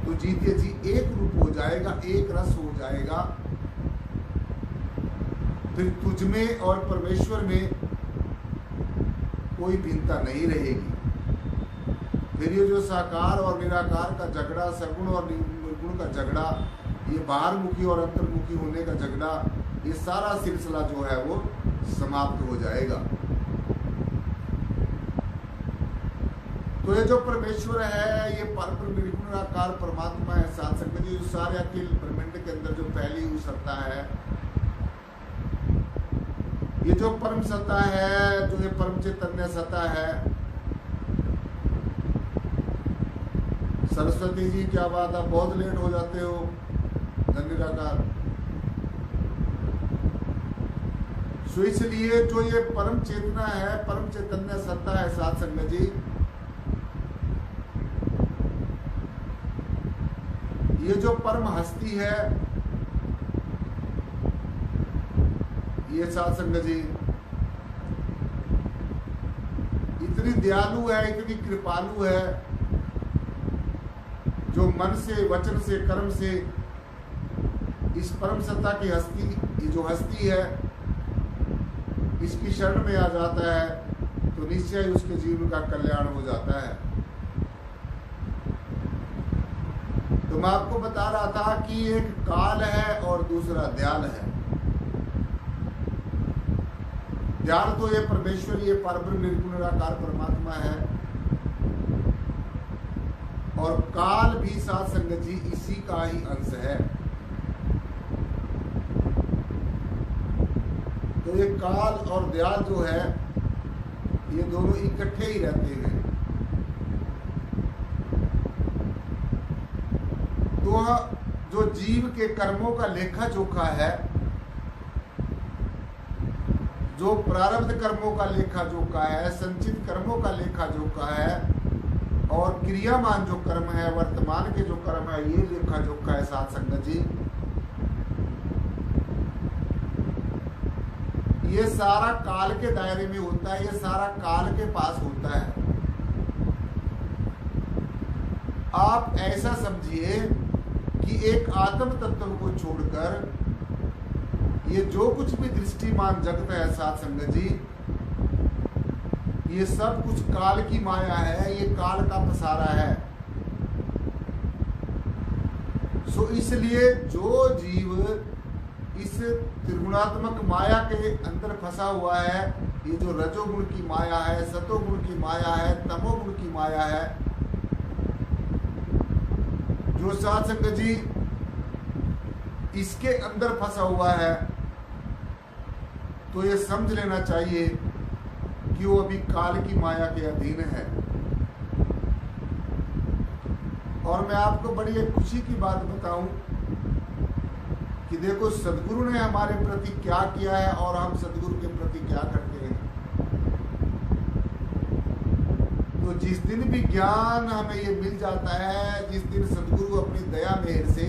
तो जीते जी एक रूप हो जाएगा, एक रस हो जाएगा। फिर तुझ में और परमेश्वर में कोई भिन्नता नहीं रहेगी। फिर ये जो साकार और निराकार का झगड़ा, सगुण और निर्गुण का झगड़ा, ये बाहरमुखी और अंतर्मुखी होने का झगड़ा, ये सारा सिलसिला जो है वो समाप्त हो जाएगा। तो ये जो परमेश्वर है, ये परम निर्गुणाकार परमात्मा है। साथ संगत जी, जो सारे अखिल ब्रह्मांड के अंदर जो फैली हुई सत्ता है, ये जो परम सत्ता है, जो ये परम चैतन्य सत्ता है। सरस्वती जी क्या बात है, बहुत लेट हो जाते हो। धन्यवाद। सो इसलिए जो ये परम चेतना है, परम चैतन्य सत्ता है साथ संगत जी, ये जो परम हस्ती है, ये साथ संगत जी इतनी दयालु है, इतनी कृपालु है, जो मन से, वचन से, कर्म से इस परम सत्ता की हस्ती, ये जो हस्ती है, इसकी शरण में आ जाता है तो निश्चय उसके जीवन का कल्याण हो जाता है। तो मैं आपको बता रहा था कि एक काल है और दूसरा दयाल है। दयाल तो ये परमेश्वर, ये परब्रह्म निर्गुण निराकार परमात्मा है, और काल भी साथ संगत जी इसी का ही अंश है। तो ये काल और दयाल जो है, ये दोनों इकट्ठे ही रहते हैं। तो जो जीव के कर्मों का लेखा जोखा है, जो प्रारब्ध कर्मों का लेखा जोखा है, संचित कर्मों का लेखा जोखा है, और क्रियामान जो कर्म है, वर्तमान के जो कर्म है, ये लेखा जोखा है साथ संगत जी। ये सारा काल के दायरे में होता है, ये सारा काल के पास होता है। आप ऐसा समझिए कि एक आत्म तत्व को छोड़कर ये जो कुछ भी दृष्टिमान जगत है साथ संगत जी, ये सब कुछ काल की माया है, ये काल का पसारा है। सो इसलिए जो जीव इस त्रिगुणात्मक माया के अंदर फंसा हुआ है, ये जो रजोगुण की माया है, सतोगुण की माया है, तमोगुण की माया है, जो साथ संगत जी इसके अंदर फंसा हुआ है, तो ये समझ लेना चाहिए कि वो अभी काल की माया के अधीन है। और मैं आपको बड़ी एक खुशी की बात बताऊं कि देखो सदगुरु ने हमारे प्रति क्या किया है और हम सदगुरु के प्रति क्या करते हैं। तो जिस दिन भी ज्ञान हमें ये मिल जाता है, जिस दिन सदगुरु अपनी दया मेहर से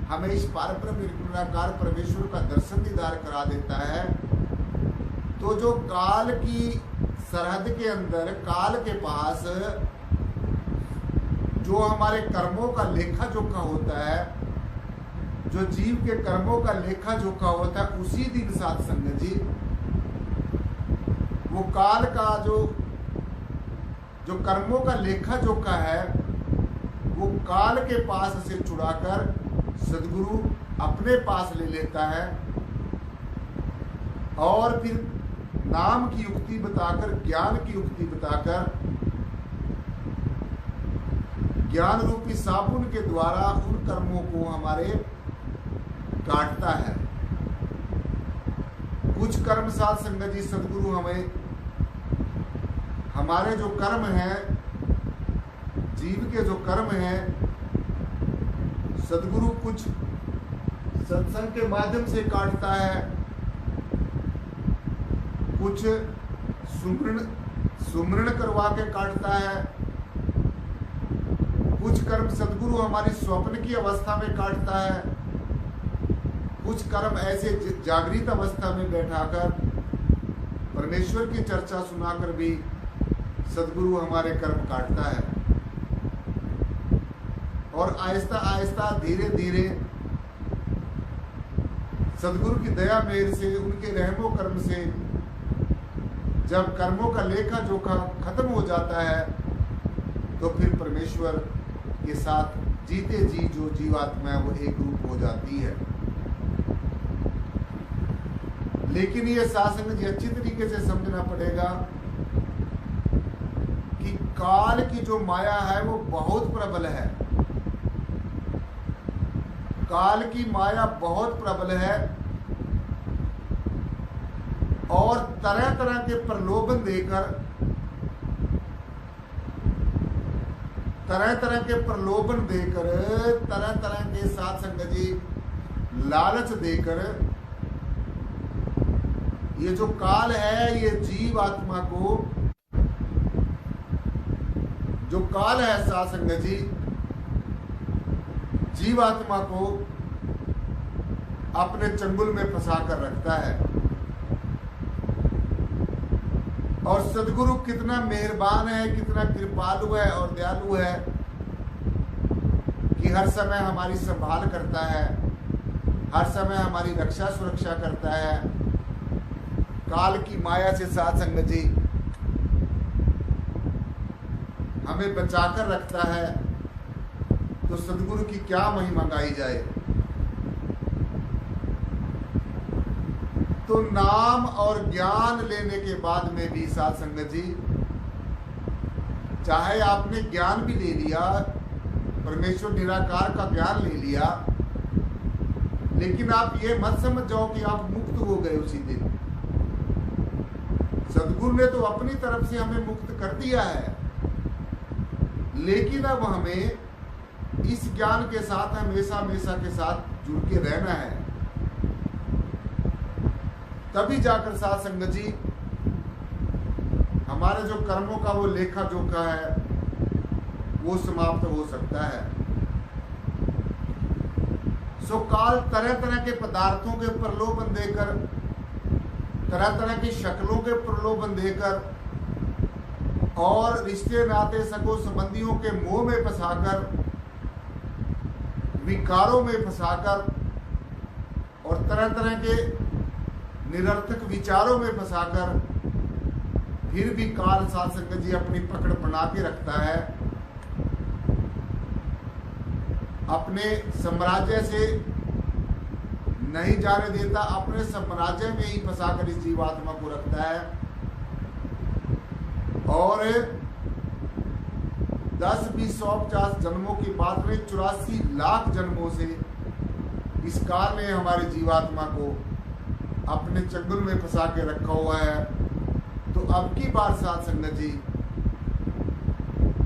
हमें इस पारब्रह्म निर्गुणाकार परमेश्वर का दर्शन दीदार करा देता है, तो जो काल की सरहद के अंदर, काल के पास जो हमारे कर्मों का लेखा जोखा होता है, जो जीव के कर्मों का लेखा जोखा होता है, उसी दिन साथ संगत जी वो काल का जो कर्मों का लेखा जोखा है, वो काल के पास से छुड़ाकर सदगुरु अपने पास ले लेता है, और फिर नाम की युक्ति बताकर, ज्ञान की युक्ति बताकर, ज्ञान रूपी साबुन के द्वारा उन कर्मों को हमारे काटता है। कुछ कर्म साथ संगत जी सदगुरु हमें, हमारे जो कर्म हैं, जीव के जो कर्म हैं, सदगुरु कुछ सत्संग के माध्यम से काटता है, कुछ सुमरण करवा के काटता है, कुछ कर्म सदगुरु हमारी स्वप्न की अवस्था में काटता है, कुछ कर्म ऐसे जागृत अवस्था में बैठाकर परमेश्वर की चर्चा सुनाकर भी सदगुरु हमारे कर्म काटता है। और आहिस्ता आहिस्ता धीरे धीरे सदगुरु की दया मेहर से, उनके रहमो कर्म से जब कर्मों का लेखा जोखा खत्म हो जाता है तो फिर परमेश्वर के साथ जीते जी जो जीवात्मा है वो एक रूप हो जाती है। लेकिन ये साधसंगत जी अच्छी तरीके से समझना पड़ेगा कि काल की जो माया है वो बहुत प्रबल है। काल की माया बहुत प्रबल है और तरह तरह के प्रलोभन देकर, तरह तरह के साथ संगत जी लालच देकर ये जो काल है ये जीव आत्मा को, जो काल है साथ संगत जी जीव आत्मा को अपने चंगुल में फंसा कर रखता है। और सदगुरु कितना मेहरबान है, कितना कृपालु है और दयालु है कि हर समय हमारी संभाल करता है, हर समय हमारी रक्षा सुरक्षा करता है। काल की माया से साथ संगत जी हमें बचाकर रखता है, तो सदगुरु की क्या महिमा गाई जाए। तो नाम और ज्ञान लेने के बाद में भी साथ संगत जी, चाहे आपने ज्ञान भी ले लिया, परमेश्वर निराकार का ज्ञान ले लिया, लेकिन आप ये मत समझ जाओ कि आप मुक्त हो गए उसी दिन। सदगुरु ने तो अपनी तरफ से हमें मुक्त कर दिया है, लेकिन अब हमें इस ज्ञान के साथ हमेशा हमेशा के साथ जुड़ के रहना है। तभी जाकर साथ संगत जी हमारे जो कर्मों का वो लेखा जोखा है वो समाप्त हो सकता है। सो काल तरह तरह के पदार्थों के प्रलोभन देकर, तरह तरह की शक्लों के प्रलोभन देकर और रिश्ते नाते सगो संबंधियों के मोह में फंसाकर, विकारों में फंसाकर और तरह तरह के निरर्थक विचारों में फंसाकर फिर भी काल साथ संगत जी अपनी पकड़ बना के रखता है। अपने साम्राज्य से नहीं जाने देता, अपने साम्राज्य में ही फंसाकर इस जीवात्मा को रखता है। और 10, 20, 100, 50 जन्मों की बात नहीं, 84 लाख जन्मों से इस काल ने हमारी जीवात्मा को अपने चंगुल में फंसा के रखा हुआ है। तो अब की बार साथ संगत जी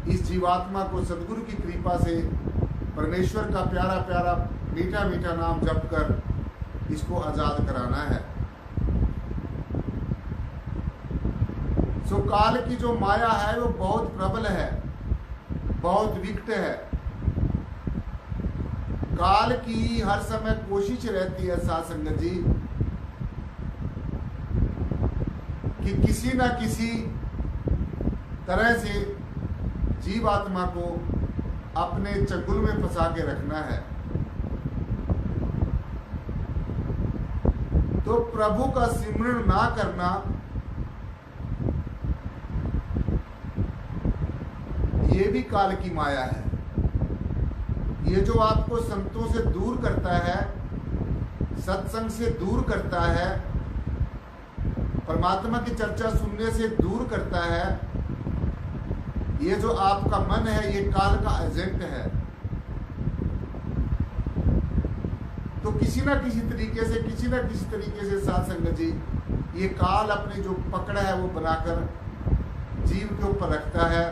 इस जीवात्मा को सदगुरु की कृपा से परमेश्वर का प्यारा प्यारा मीठा मीठा नाम जप कर इसको आजाद कराना है। सो काल की जो माया है वो बहुत प्रबल है, बहुत विकट है। काल की हर समय कोशिश रहती है साथ संगत जी कि किसी ना किसी तरह से जीवात्मा को अपने चंगुल में फंसा के रखना है। तो प्रभु का सिमरण ना करना ये भी काल की माया है। ये जो आपको संतों से दूर करता है, सत्संग से दूर करता है, परमात्मा की चर्चा सुनने से दूर करता है, ये जो आपका मन है ये काल का एजेंट है। तो किसी ना किसी तरीके से साथ संगत जी ये काल अपनी जो पकड़ है वो बनाकर जीव के ऊपर रखता है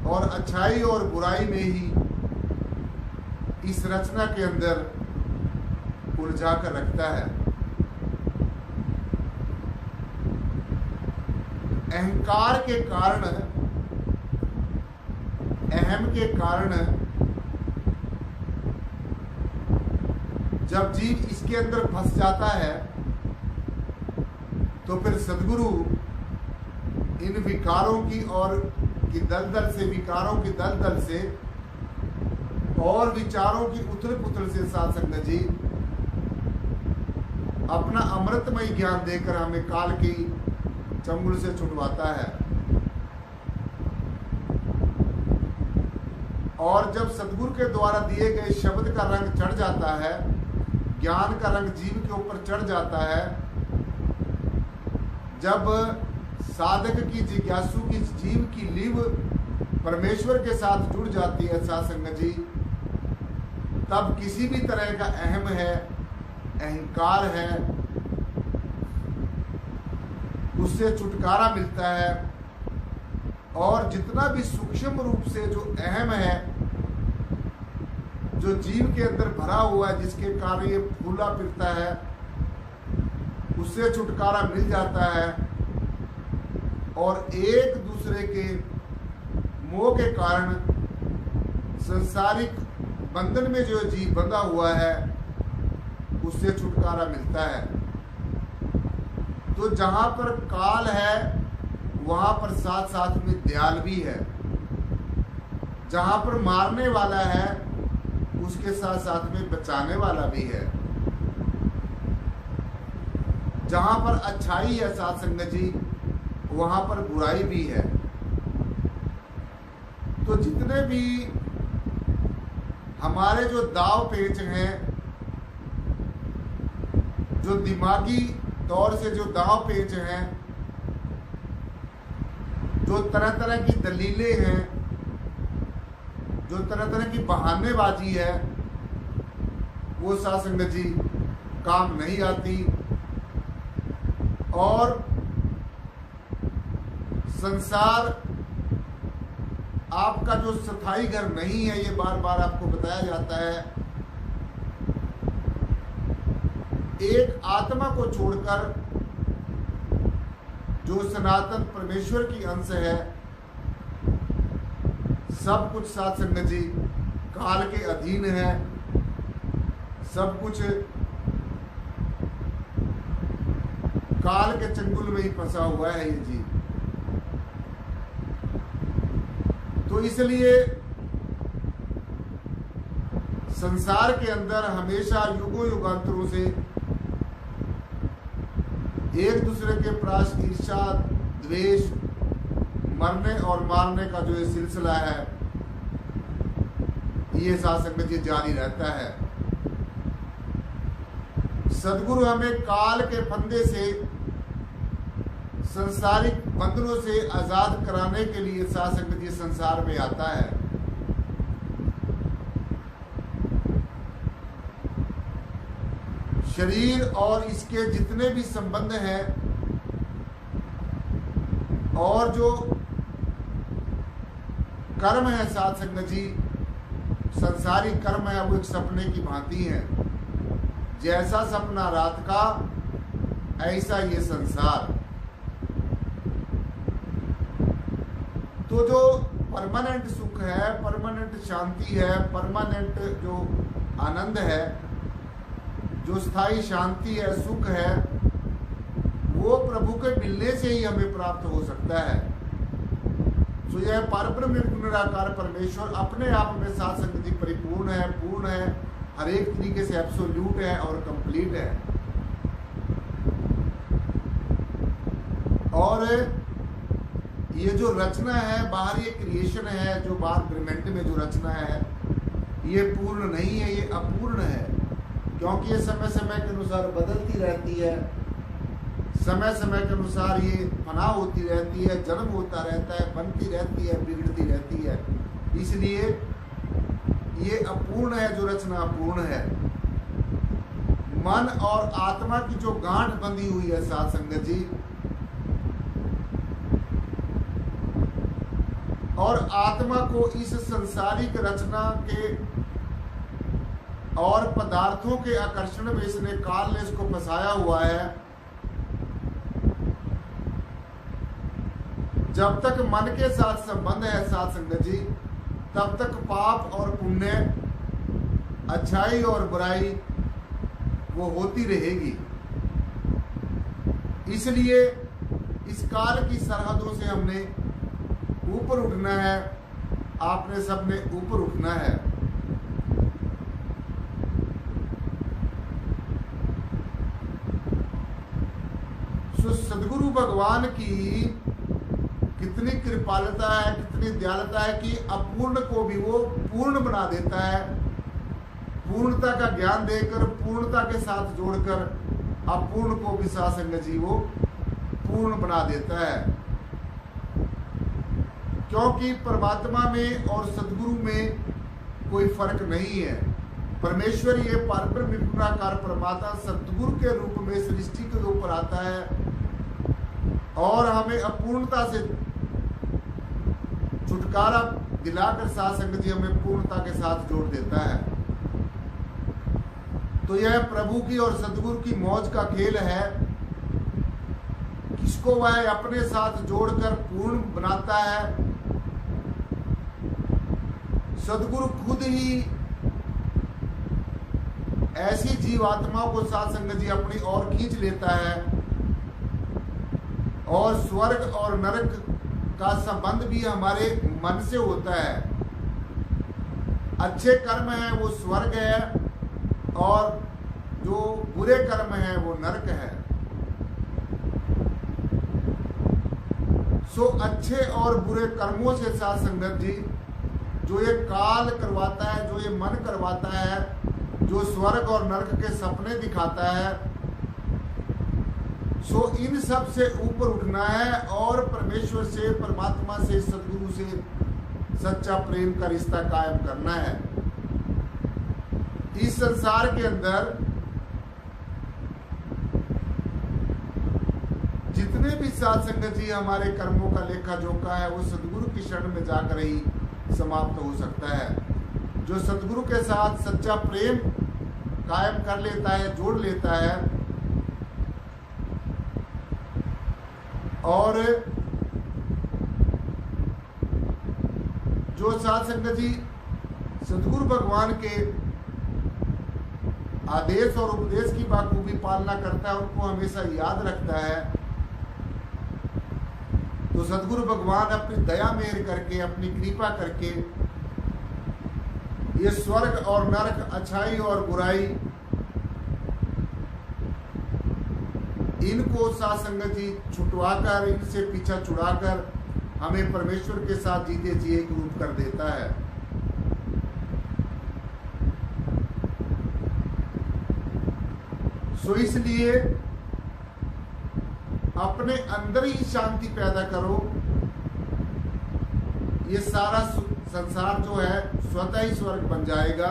और अच्छाई और बुराई में ही इस रचना के अंदर उलझा कर रखता है। अहंकार के कारण, अहम के कारण जब जीव इसके अंदर फंस जाता है तो फिर सदगुरु इन विकारों की और की दलदल से, विकारों की दलदल से और विचारों की उथल पुथल से साध संगत जी अपना अमृतमय ज्ञान देकर हमें काल की चंगुल से छुटवाता है। और जब सदगुरु के द्वारा दिए गए शब्द का रंग चढ़ जाता है, ज्ञान का रंग जीव के ऊपर चढ़ जाता है, जब साधक की जिज्ञासु की जीव की लीव परमेश्वर के साथ जुड़ जाती है साध संगत जी, तब किसी भी तरह का अहम है, अहंकार है, उससे छुटकारा मिलता है। और जितना भी सूक्ष्म रूप से जो अहम है, जो जीव के अंदर भरा हुआ है, जिसके कारण ये फूला फिरता है, उससे छुटकारा मिल जाता है। और एक दूसरे के मोह के कारण सांसारिक बंधन में जो जीव बंधा हुआ है, उससे छुटकारा मिलता है। तो जहां पर काल है वहां पर साथ साथ में दयाल भी है। जहां पर मारने वाला है उसके साथ साथ में बचाने वाला भी है। जहां पर अच्छाई है साध संगत जी, वहां पर बुराई भी है। तो जितने भी हमारे जो दाव पेच हैं, जो दिमागी तौर से जो दाव पेच हैं, जो तरह तरह की दलीलें हैं, जो तरह तरह की बहानेबाजी है, वो साध संगत जी काम नहीं आती। और संसार आपका जो स्थायी घर नहीं है, ये बार बार आपको बताया जाता है। एक आत्मा को छोड़कर जो सनातन परमेश्वर की अंश है, सब कुछ साध संगत जी काल के अधीन है। सब कुछ काल के चंगुल में ही फंसा हुआ है ये जीव। तो इसलिए संसार के अंदर हमेशा युगों युगांतरों से एक दूसरे के प्राश ईर्षा, द्वेष, मरने और मारने का जो ये सिलसिला है, ये साध संगत जी जारी रहता है। सदगुरु हमें काल के फंदे से, संसारिक बंधनों से आजाद कराने के लिए साध संगत जी संसार में आता है। शरीर और इसके जितने भी संबंध हैं और जो कर्म है साध संगत जी, संसारिक कर्म है, वो एक सपने की भांति है। जैसा सपना रात का, ऐसा ये संसार। तो जो परमानेंट सुख है, परमानेंट शांति है, परमानेंट जो आनंद है, जो स्थायी शांति है, सुख है, वो प्रभु के मिलने से ही हमें प्राप्त हो सकता है। तो यह परब्रह्म निराकार परमेश्वर अपने आप में साध संगत जी परिपूर्ण है, पूर्ण है, हर एक तरीके से एब्सोल्यूट है और कंप्लीट है। और ये जो रचना है, बाहर ये क्रिएशन है, जो बाहर ब्रह्मांड में जो रचना है, ये पूर्ण नहीं है, ये अपूर्ण है। क्योंकि ये समय समय के अनुसार बदलती रहती है, समय समय के अनुसार ये फना होती रहती है, जन्म होता रहता है, बनती रहती है, बिगड़ती रहती है। इसलिए ये अपूर्ण है, जो रचना अपूर्ण है। मन और आत्मा की जो गांठ बंधी हुई है साध संगत जी, और आत्मा को इस संसारिक रचना के और पदार्थों के आकर्षण में इसने काल ने इसको फंसाया हुआ है। जब तक मन के साथ संबंध है साध संगत जी, तब तक पाप और पुण्य, अच्छाई और बुराई वो होती रहेगी। इसलिए इस काल की सरहदों से हमने ऊपर उठना है, आपने सबने ऊपर उठना है। भगवान की कितनी कृपालुता है, कितनी दयालुता है कि अपूर्ण को भी वो पूर्ण बना देता है। पूर्णता का ज्ञान देकर, पूर्णता के साथ जोड़कर अपूर्ण को भी साध संगत जी वो पूर्ण बना देता है। क्योंकि परमात्मा में और सदगुरु में कोई फर्क नहीं है। परमेश्वर ये परब्रह्म निर्गुणाकार परमात्मा सदगुरु के रूप में सृष्टि के ऊपर आता है और हमें अपूर्णता से छुटकारा दिलाकर साध संगत जी हमें पूर्णता के साथ जोड़ देता है। तो यह प्रभु की और सदगुरु की मौज का खेल है। किसको वह अपने साथ जोड़कर पूर्ण बनाता है। सदगुरु खुद ही ऐसी जीवात्माओं को साध संगत जी अपनी ओर खींच लेता है और स्वर्ग और नरक का संबंध भी हमारे मन से होता है। अच्छे कर्म है वो स्वर्ग है और जो बुरे कर्म है वो नरक है। सो अच्छे और बुरे कर्मों से साध संगत जी जो ये काल करवाता है, जो ये मन करवाता है, जो स्वर्ग और नरक के सपने दिखाता है, सो इन सब से ऊपर उठना है और परमेश्वर से, परमात्मा से, सदगुरु से सच्चा प्रेम का रिश्ता कायम करना है। इस संसार के अंदर जितने भी साध संगत जी हमारे कर्मों का लेखा जोखा है वो सदगुरु की शरण में जाकर ही समाप्त हो सकता है। जो सदगुरु के साथ सच्चा प्रेम कायम कर लेता है, जोड़ लेता है और जो साध संगत जी सदगुरु भगवान के आदेश और उपदेश की बाखूबी पालना करता है, उनको हमेशा याद रखता है, तो सदगुरु भगवान अपनी दया मेहर करके, अपनी कृपा करके ये स्वर्ग और नरक, अच्छाई और बुराई, इनको साध संगत जी छुटवाकर, इनसे पीछा छुड़ाकर हमें परमेश्वर के साथ जीते जी एक रूप कर देता है। सो इसलिए अपने अंदर ही शांति पैदा करो। ये सारा संसार जो है स्वतः ही स्वर्ग बन जाएगा।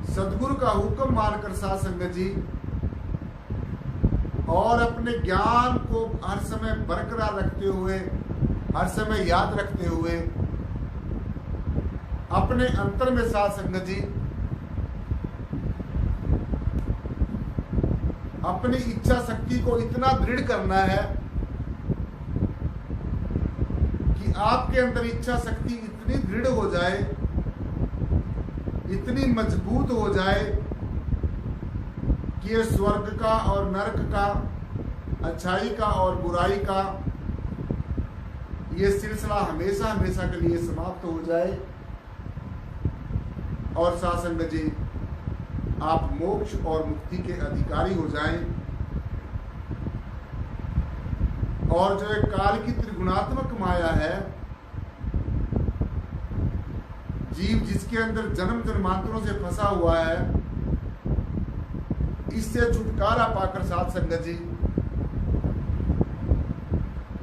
सदगुरु का हुक्म मानकर साध संगत जी और अपने ज्ञान को हर समय बरकरार रखते हुए, हर समय याद रखते हुए अपने अंतर में साध संगत जी अपनी इच्छा शक्ति को इतना दृढ़ करना है कि आपके अंदर इच्छा शक्ति इतनी दृढ़ हो जाए, इतनी मजबूत हो जाए कि ये स्वर्ग का और नरक का, अच्छाई का और बुराई का ये सिलसिला हमेशा हमेशा के लिए समाप्त हो जाए और साध संगत जी आप मोक्ष और मुक्ति के अधिकारी हो जाएं। और जो एक काल की त्रिगुणात्मक माया है, जीव जिसके अंदर जन्म जन्मांतरों से फंसा हुआ है, इससे छुटकारा पाकर साध संगत जी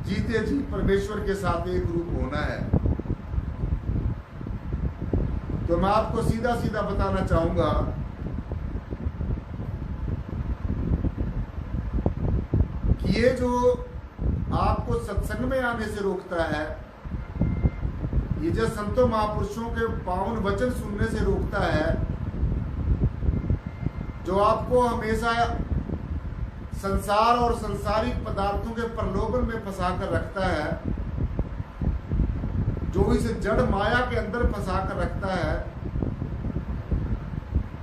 जीते जी परमेश्वर के साथ एक रूप होना है। तो मैं आपको सीधा सीधा बताना चाहूंगा कि ये जो आपको सत्संग में आने से रोकता है, ये जो संतों महापुरुषों के पावन वचन सुनने से रोकता है, जो आपको हमेशा संसार और संसारिक पदार्थों के प्रलोभन में फंसा कर रखता है, जो इस जड़ माया के अंदर फंसा कर रखता है,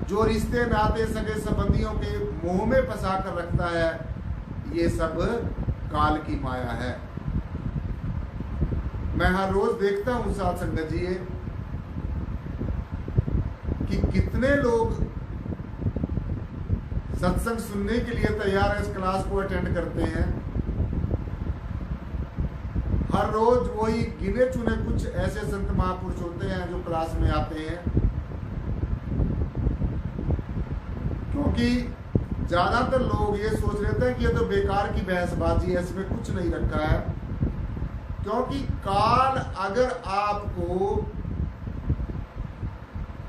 जो रिश्ते नाते सगे संबंधियों के मोह में फंसा कर रखता है, ये सब काल की माया है। मैं हर रोज देखता हूं साध संगत जी कि कितने लोग सत्संग सुनने के लिए तैयार है, इस क्लास को अटेंड करते हैं। हर रोज वही गिने चुने कुछ ऐसे संत महापुरुष होते हैं जो क्लास में आते हैं, क्योंकि ज्यादातर लोग ये सोच लेते हैं कि ये तो बेकार की बहसबाजी है, इसमें कुछ नहीं रखा है। क्योंकि काल अगर आपको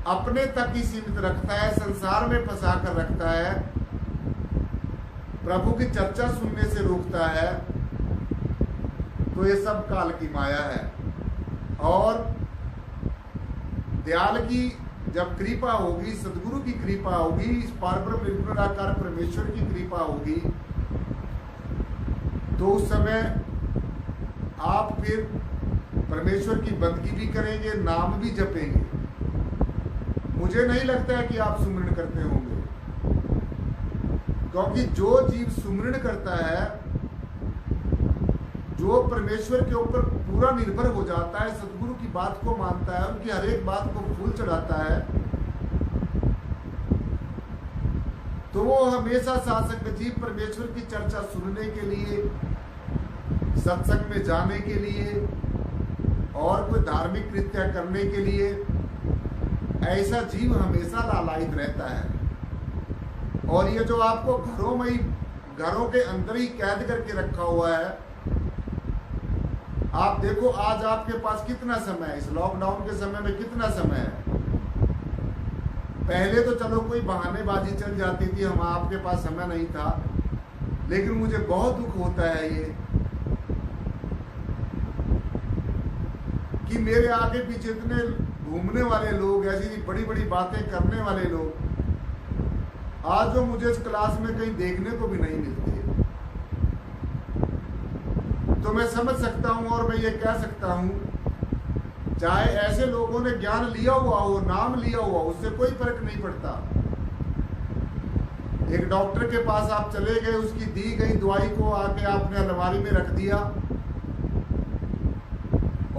अपने तक ही सीमित रखता है, संसार में फंसा कर रखता है, प्रभु की चर्चा सुनने से रोकता है, तो ये सब काल की माया है। और दयाल की जब कृपा होगी, सदगुरु की कृपा होगी, इस पारब्रह्म निर्गुणाकार परमेश्वर की कृपा होगी, तो उस समय आप फिर परमेश्वर की बंदगी भी करेंगे, नाम भी जपेंगे। मुझे नहीं लगता है कि आप सुमरण करते होंगे, क्योंकि जो जीव सुमरण करता है, जो परमेश्वर के ऊपर पूरा निर्भर हो जाता है, सदगुरु की बात को मानता है, उनकी हर एक बात को फूल चढ़ाता है, तो वो हमेशा साधक जीव परमेश्वर की चर्चा सुनने के लिए, सत्संग में जाने के लिए और कोई धार्मिक कृत्य करने के लिए, ऐसा जीव हमेशा लालायित रहता है। और ये जो आपको घरों में ही, घरों के अंदर ही कैद करके रखा हुआ है, आप देखो आज आपके पास कितना समय है, इस लॉकडाउन के समय में कितना समय है। पहले तो चलो कोई बहानेबाजी चल जाती थी, हम आपके पास समय नहीं था, लेकिन मुझे बहुत दुख होता है ये कि मेरे आगे पीछे इतने घूमने वाले लोग, ऐसी बड़ी बड़ी बातें करने वाले लोग, आज जो मुझे इस क्लास में कहीं देखने को भी नहीं मिलते। तो मैं समझ सकता हूं और मैं ये कह सकता हूं, चाहे ऐसे लोगों ने ज्ञान लिया हुआ हो, नाम लिया हुआ, उससे कोई फर्क नहीं पड़ता। एक डॉक्टर के पास आप चले गए, उसकी दी गई दवाई को आके आपने अलमारी में रख दिया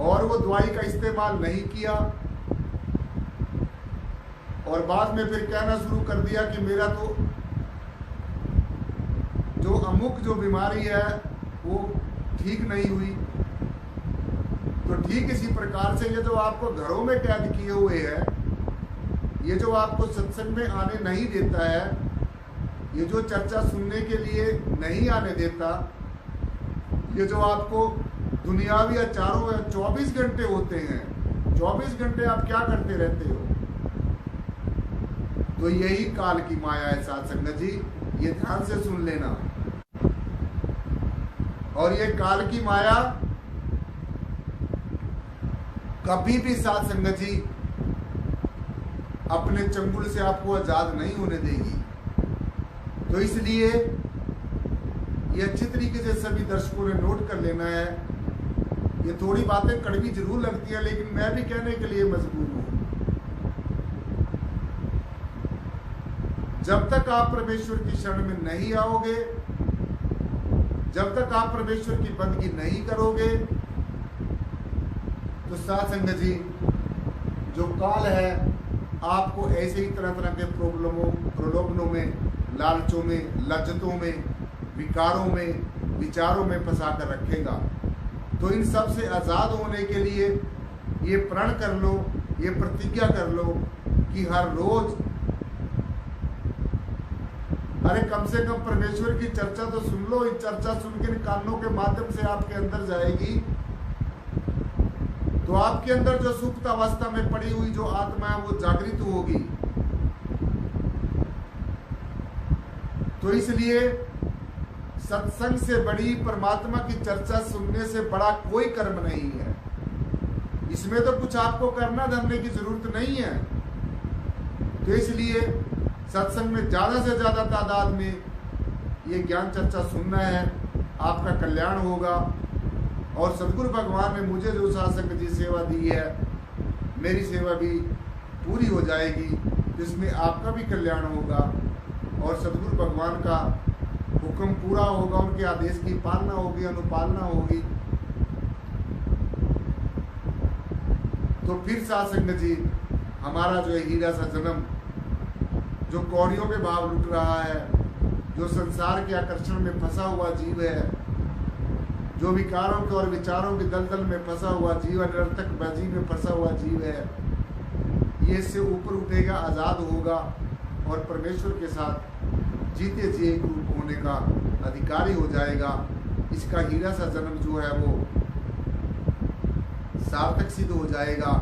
और वो दवाई का इस्तेमाल नहीं किया, और बाद में फिर कहना शुरू कर दिया कि मेरा तो जो अमुक जो बीमारी है वो ठीक नहीं हुई। तो ठीक इसी प्रकार से ये जो आपको घरों में कैद किए हुए है, ये जो आपको सत्संग में आने नहीं देता है, ये जो चर्चा सुनने के लिए नहीं आने देता, ये जो आपको दुनियावी या चारों 24 घंटे होते हैं, 24 घंटे आप क्या करते रहते हो, तो यही काल की माया है साध संगत जी, ये ध्यान से सुन लेना। और ये काल की माया कभी भी साध संगत जी अपने चंगुल से आपको आजाद नहीं होने देगी। तो इसलिए ये अच्छी तरीके से सभी दर्शकों ने नोट कर लेना है। ये थोड़ी बातें कड़वी जरूर लगती है, लेकिन मैं भी कहने के लिए मजबूर हूं। जब तक आप परमेश्वर की शरण में नहीं आओगे, जब तक आप परमेश्वर की बंदगी नहीं करोगे, तो साध संगत जी जो काल है आपको ऐसे ही तरह तरह के प्रलोभनों में, लालचों में, लज्जतों में, विकारों में, विचारों में फंसा कर रखेगा। तो इन सब से आजाद होने के लिए ये प्रण कर लो, ये प्रतिज्ञा कर लो कि हर रोज, अरे कम से कम परमेश्वर की चर्चा तो सुन लो। इस चर्चा सुन के कानों के माध्यम से आपके अंदर जाएगी, तो आपके अंदर जो सुप्त अवस्था में पड़ी हुई जो आत्मा है वो जागृत होगी। तो इसलिए सत्संग से बड़ी, परमात्मा की चर्चा सुनने से बड़ा कोई कर्म नहीं है। इसमें तो कुछ आपको करना धरने की जरूरत नहीं है। तो इसलिए सत्संग में ज्यादा से ज्यादा तादाद में ये ज्ञान चर्चा सुनना है, आपका कल्याण होगा। और सदगुरु भगवान ने मुझे जो साधक जी सेवा दी है, मेरी सेवा भी पूरी हो जाएगी, जिसमें आपका भी कल्याण होगा और सदगुरु भगवान का हुक्म पूरा होगा, उनके आदेश की पालना होगी, अनुपालना होगी। तो फिर साध संगत जी हमारा जो है हीरा सा जन्म जो कौड़ियों पे भाव लुट रहा है, जो संसार के आकर्षण में फंसा हुआ जीव है, जो विकारों के और विचारों के दलदल में फंसा हुआ जीव, निरर्थक बाजी में फंसा हुआ जीव है, ये इससे ऊपर उठेगा, आज़ाद होगा और परमेश्वर के साथ जीते जी एक रूप होने का अधिकारी हो जाएगा। इसका हीरा सा जन्म जो है वो सार्थक सिद्ध हो जाएगा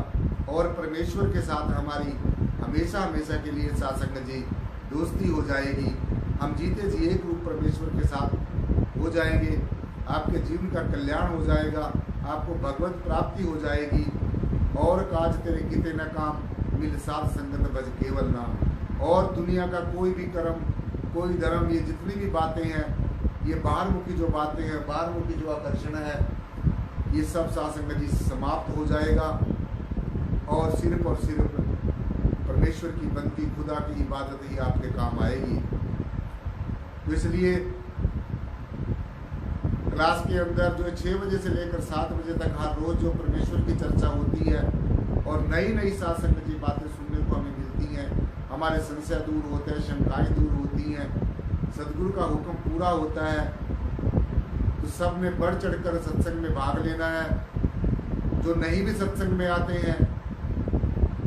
और परमेश्वर के साथ हमारी हमेशा हमेशा के लिए सासंग जी दोस्ती हो जाएगी। हम जीते जी एक रूप परमेश्वर के साथ हो जाएंगे। आपके जीवन का कल्याण हो जाएगा, आपको भगवत प्राप्ति हो जाएगी। और काज तेरे किते न काम मिल साथ संगत बज केवल नाम। और दुनिया का कोई भी कर्म, कोई धर्म, ये जितनी भी बातें हैं, ये बाहरमुखी जो बातें हैं, बाहरमुखी जो आकर्षण है, ये सब सासंग जी समाप्त हो जाएगा और सिर्फ परमेश्वर की बंदी, खुदा की इबादत ही आपके काम आएगी। तो इसलिए क्लास के अंदर जो 6 बजे से लेकर 7 बजे तक हर रोज जो परमेश्वर की चर्चा होती है और नई नई सासंग जी बातें सुनने को हमें मिलती हैं। हमारे संशय दूर होते हैं, शंकाएं दूर होती हैं, सदगुरु का हुक्म पूरा होता है। तो सब ने बढ़ चढ़कर सत्संग में भाग लेना है। जो नहीं भी सत्संग में आते हैं,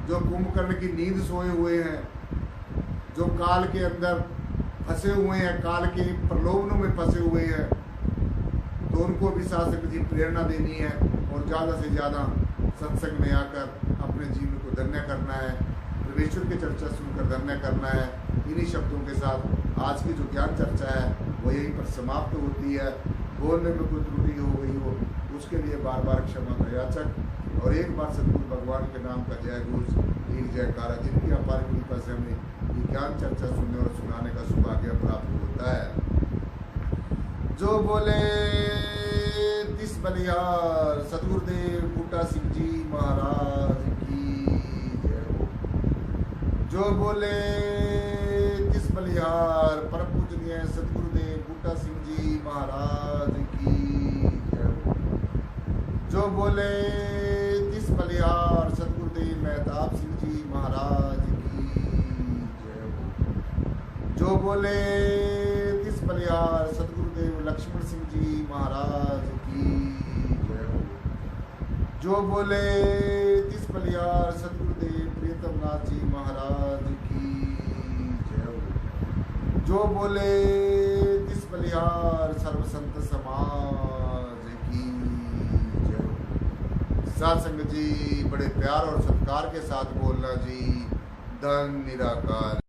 जो कुंभकर्ण की नींद सोए हुए हैं, जो काल के अंदर फंसे हुए हैं, काल के प्रलोभनों में फंसे हुए हैं, तो उनको भी सासंग जी प्रेरणा देनी है और ज़्यादा से ज़्यादा सत्संग में आकर अपने जीवन को धन्य करना है, परमेश्वर की चर्चा सुनकर धन्य करना है। इन्हीं शब्दों के साथ आज की जो ज्ञान चर्चा है वो यहीं पर समाप्त होती है। बोलने में कोई त्रुटि हो गई हो उसके लिए बार बार क्षमा का याचक। और एक बार सतगुरु भगवान के नाम का जय घोष, एक जयकारा, जिनकी अपार कृपा से हमें ये ज्ञान चर्चा सुनने और सुनाने का सौभाग्य प्राप्त होता है। जो बोले तिस बलिहार सतगुरुदेव बूटा सिंह जी महाराज की जय हो। जो बोले तिस बलिहार परम पूजनीय सतगुरुदेव बूटा सिंह जी महाराज की जय हो। जो बोले तिस बलिहार सतगुरुदेव मेहताब सिंह जी महाराज की जय हो। जो बोले तिस बलिहार सतगुरुदेव लक्ष्मण सिंह जी महाराज की जय हो। जो बोले तिस बलिहार सतगुरुदेव प्रियतम नाथ जी महाराज की जय हो। जो बोले तिस बलिहार सर्व संत समाज की जय हो। साधसंग जी बड़े प्यार और सत्कार के साथ बोलना जी। धन निराकार।